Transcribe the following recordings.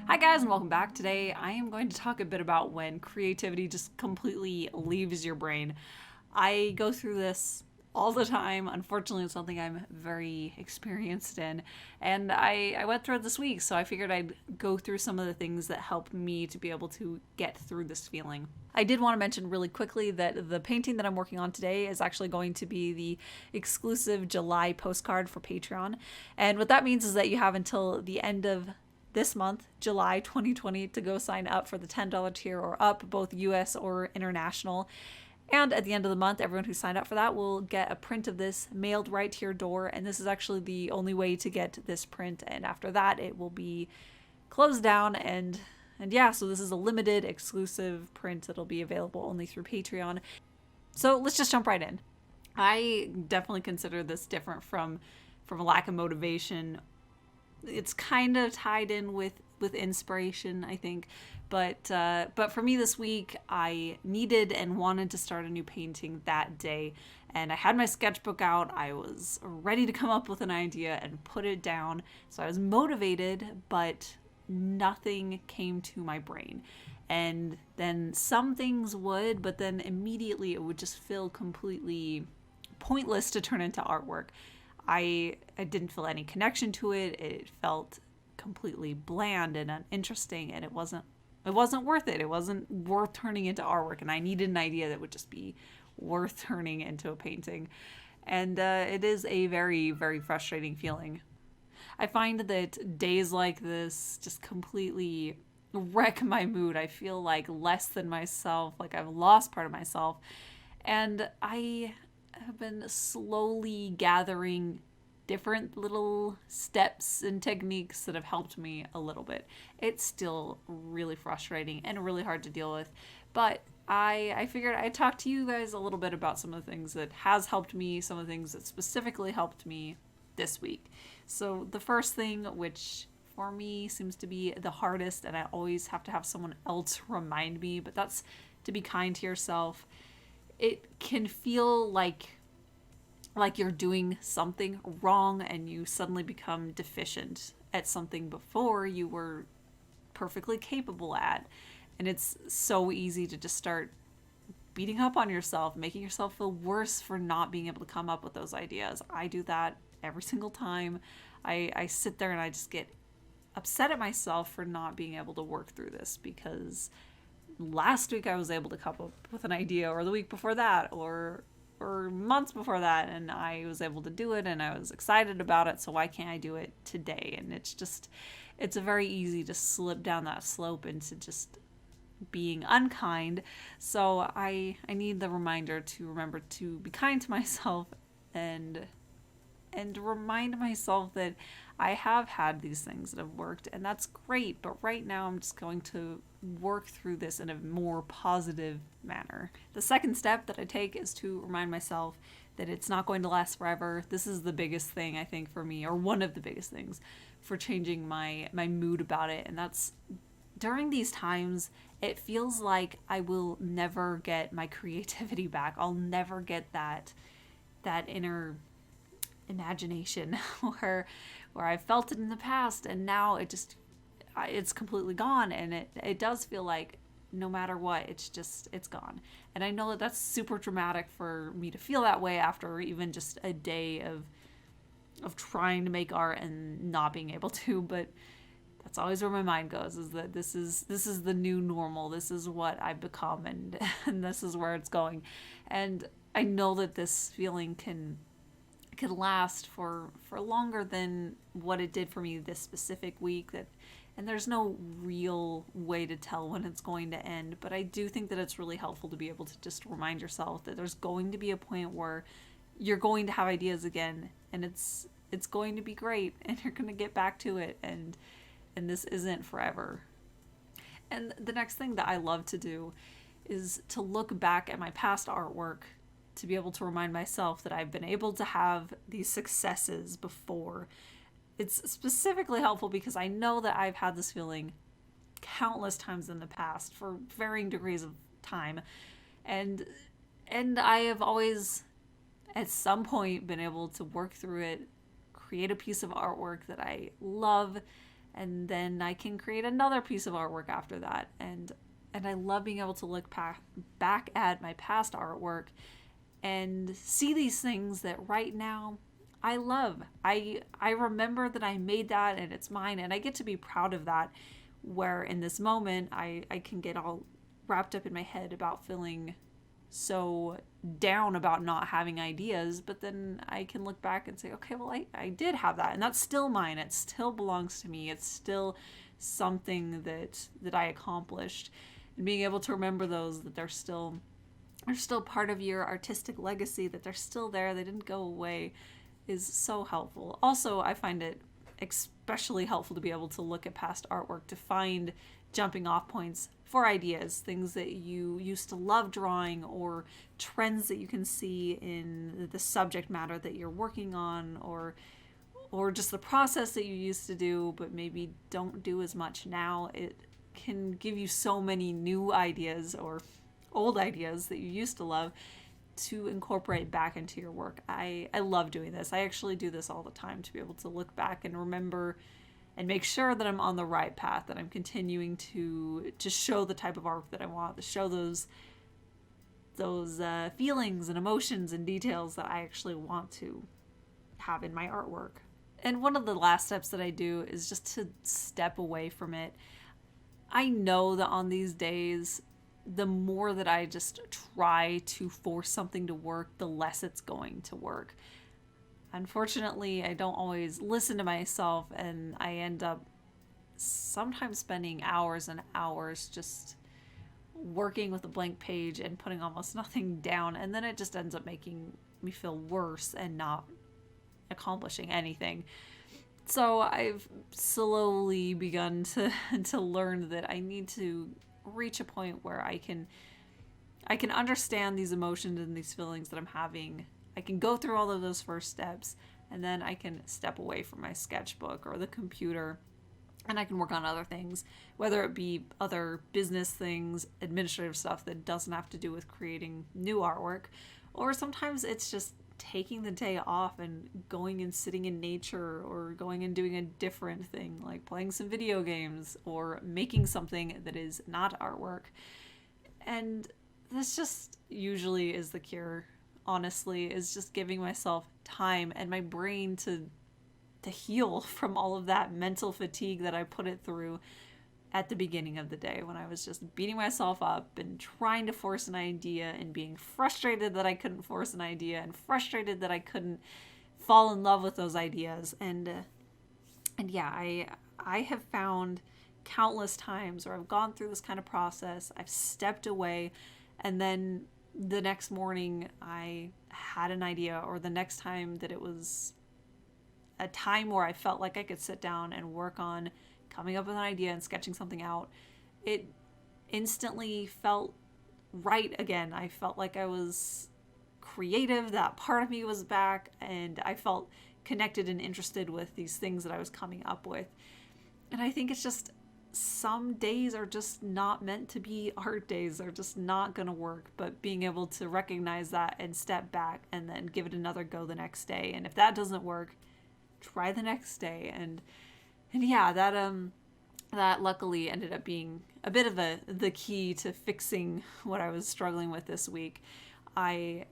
Hi guys and welcome back. Today I am going to talk a bit about when creativity just completely leaves your brain. I go through this all the time. Unfortunately, it's something I'm very experienced in. And I went through it this week, so I figured I'd go through some of the things that help me to be able to get through this feeling. I did want to mention really quickly that the painting that I'm working on today is actually going to be the exclusive July postcard for Patreon. And what that means is that you have until the end of this month, July 2020, to go sign up for the $10 tier or up, both US or international. And at the end of the month, everyone who signed up for that will get a print of this mailed right to your door. And this is actually the only way to get this print. And after that, it will be closed down. And yeah, so this is a limited exclusive print that'll be available only through Patreon. So let's just jump right in. I definitely consider this different from a lack of motivation. It's kind of tied in with inspiration, I think, but for me this week, I needed and wanted to start a new painting that day, and I had my sketchbook out. I was ready to come up with an idea and put it down, so I was motivated, but nothing came to my brain. And then some things would, but then immediately it would just feel completely pointless to turn into artwork. I didn't feel any connection to it. It felt completely bland and uninteresting, and it wasn't worth it. It wasn't worth turning into artwork, and I needed an idea that would just be worth turning into a painting. And it is a very, very frustrating feeling. I find that days like this just completely wreck my mood. I feel like less than myself, like I've lost part of myself. And I have been slowly gathering different little steps and techniques that have helped me a little bit. It's still really frustrating and really hard to deal with, but I figured I'd talk to you guys a little bit about some of the things that has helped me, some of the things that specifically helped me this week. So the first thing, which for me seems to be the hardest, and I always have to have someone else remind me, but that's to be kind to yourself. It can feel like you're doing something wrong and you suddenly become deficient at something before you were perfectly capable at. And it's so easy to just start beating up on yourself, making yourself feel worse for not being able to come up with those ideas. I do that every single time. I sit there and I just get upset at myself for not being able to work through this, because last week I was able to come up with an idea, or the week before that, or months before that, and I was able to do it and I was excited about it, so why can't I do it today? And it's very easy to slip down that slope into just being unkind. So I need the reminder to remember to be kind to myself and remind myself that I have had these things that have worked, and that's great, but right now I'm just going to work through this in a more positive manner. The second step that I take is to remind myself that it's not going to last forever. This is the biggest thing, I think, for me, or one of the biggest things for changing my mood about it, and that's during these times, it feels like I will never get my creativity back. I'll never get that inner imagination where I felt it in the past, and now it's completely gone, and it does feel like no matter what, it's gone. And I know that that's super dramatic for me to feel that way after even just a day of trying to make art and not being able to, but that's always where my mind goes, is that this is the new normal. This is what I've become, and this is where it's going. And I know that this feeling can last for longer than what it did for me this specific week, and there's no real way to tell when it's going to end, but I do think that it's really helpful to be able to just remind yourself that there's going to be a point where you're going to have ideas again, and it's going to be great, and you're going to get back to it, and this isn't forever. And the next thing that I love to do is to look back at my past artwork, to be able to remind myself that I've been able to have these successes before. It's specifically helpful because I know that I've had this feeling countless times in the past for varying degrees of time. And I have always, at some point, been able to work through it, create a piece of artwork that I love, and then I can create another piece of artwork after that. And I love being able to look back at my past artwork and see these things that right now I love. I remember that I made that and it's mine, and I get to be proud of that, where in this moment I can get all wrapped up in my head about feeling so down about not having ideas, but then I can look back and say, okay, well, I did have that, and that's still mine. It still belongs to me. It's still something that I accomplished. And being able to remember those, that they're still part of your artistic legacy, that they're still there, they didn't go away, is so helpful. Also, I find it especially helpful to be able to look at past artwork to find jumping off points for ideas, things that you used to love drawing, or trends that you can see in the subject matter that you're working on, or just the process that you used to do but maybe don't do as much now. It can give you so many new ideas or old ideas that you used to love to incorporate back into your work. I love doing this. I actually do this all the time, to be able to look back and remember and make sure that I'm on the right path, that I'm continuing to show the type of art that I want, to show those feelings and emotions and details that I actually want to have in my artwork. And one of the last steps that I do is just to step away from it. I know that on these days, the more that I just try to force something to work, the less it's going to work. Unfortunately, I don't always listen to myself, and I end up sometimes spending hours and hours just working with a blank page and putting almost nothing down, and then it just ends up making me feel worse and not accomplishing anything. So I've slowly begun to learn that I need to reach a point where I can understand these emotions and these feelings that I'm having. I can go through all of those first steps, and then I can step away from my sketchbook or the computer, and I can work on other things, whether it be other business things, administrative stuff that doesn't have to do with creating new artwork, or sometimes it's just taking the day off and going and sitting in nature, or going and doing a different thing like playing some video games or making something that is not artwork. And this just usually is the cure, honestly, is just giving myself time and my brain to heal from all of that mental fatigue that I put it through at the beginning of the day, when I was just beating myself up and trying to force an idea and being frustrated that I couldn't force an idea, and frustrated that I couldn't fall in love with those ideas. And yeah, I have found countless times where I've gone through this kind of process, I've stepped away, and then the next morning I had an idea, or the next time that it was a time where I felt like I could sit down and work on coming up with an idea and sketching something out, it instantly felt right again. I felt like I was creative, that part of me was back, and I felt connected and interested with these things that I was coming up with. And I think it's just, some days are just not meant to be art days. They're just not going to work. But being able to recognize that and step back and then give it another go the next day. And if that doesn't work, try the next day. And yeah, that luckily ended up being a bit of the key to fixing what I was struggling with this week. I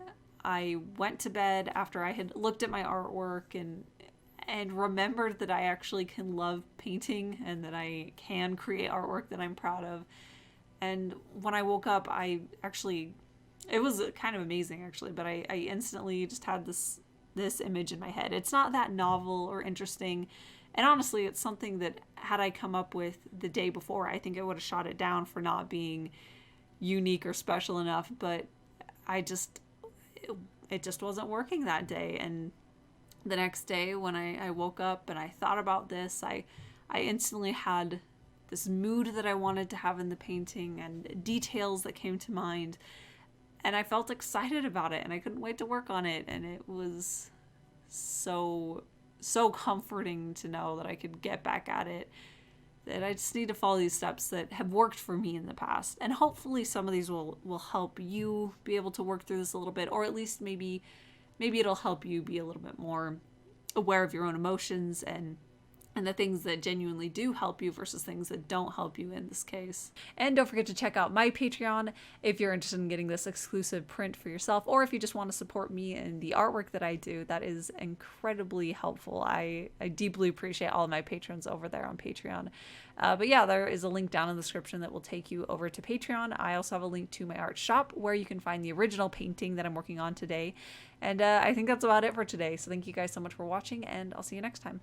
went to bed after I had looked at my artwork and remembered that I actually can love painting and that I can create artwork that I'm proud of. And when I woke up, it was kind of amazing actually, but I instantly just had this image in my head. It's not that novel or interesting. And honestly, it's something that had I come up with the day before, I think I would have shot it down for not being unique or special enough. But it just wasn't working that day. And the next day when I woke up and I thought about this, I instantly had this mood that I wanted to have in the painting and details that came to mind. And I felt excited about it and I couldn't wait to work on it. And it was so comforting to know that I could get back at it, that I just need to follow these steps that have worked for me in the past. And hopefully some of these will help you be able to work through this a little bit, or at least maybe it'll help you be a little bit more aware of your own emotions and and the things that genuinely do help you versus things that don't help you in this case. And don't forget to check out my Patreon if you're interested in getting this exclusive print for yourself, or if you just want to support me and the artwork that I do. That is incredibly helpful. I deeply appreciate all of my patrons over there on Patreon. But yeah, there is a link down in the description that will take you over to Patreon. I also have a link to my art shop where you can find the original painting that I'm working on today. And I think that's about it for today. So thank you guys so much for watching, and I'll see you next time.